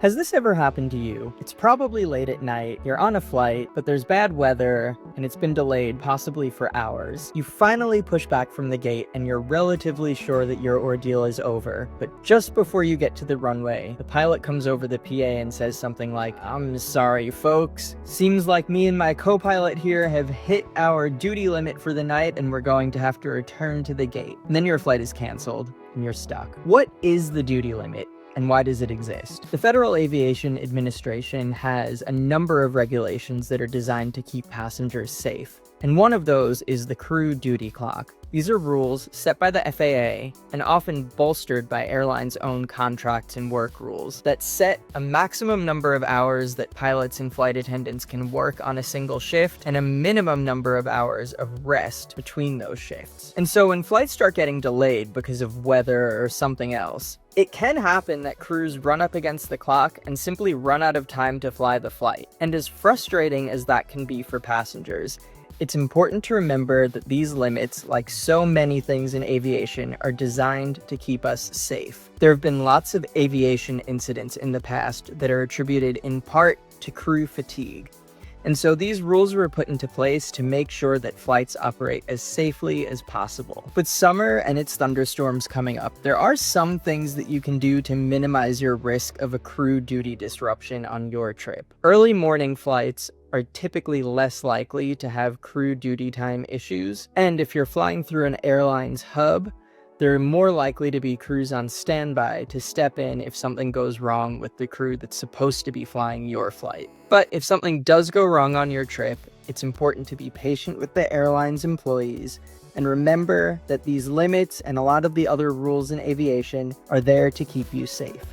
Has this ever happened to you? It's probably late at night, you're on a flight, but there's bad weather, and it's been delayed, possibly for hours. You finally push back from the gate, and you're relatively sure that your ordeal is over. But just before you get to the runway, the pilot comes over the PA and says something like, "I'm sorry, folks. Seems like me and my co-pilot here have hit our duty limit for the night, and we're going to have to return to the gate." And then your flight is canceled, and you're stuck. What is the duty limit? And why does it exist? The Federal Aviation Administration has a number of regulations that are designed to keep passengers safe. And one of those is the crew duty clock. These are rules set by the FAA and often bolstered by airlines' own contracts and work rules that set a maximum number of hours that pilots and flight attendants can work on a single shift and a minimum number of hours of rest between those shifts. And so when flights start getting delayed because of weather or something else, it can happen that crews run up against the clock and simply run out of time to fly the flight. And as frustrating as that can be for passengers, it's important to remember that these limits, like so many things in aviation, are designed to keep us safe. There have been lots of aviation incidents in the past that are attributed in part to crew fatigue. And so these rules were put into place to make sure that flights operate as safely as possible. With summer and its thunderstorms coming up, there are some things that you can do to minimize your risk of a crew duty disruption on your trip. Early morning flights are typically less likely to have crew duty time issues, and if you're flying through an airline's hub, there are more likely to be crews on standby to step in if something goes wrong with the crew that's supposed to be flying your flight. But if something does go wrong on your trip, it's important to be patient with the airline's employees and remember that these limits and a lot of the other rules in aviation are there to keep you safe.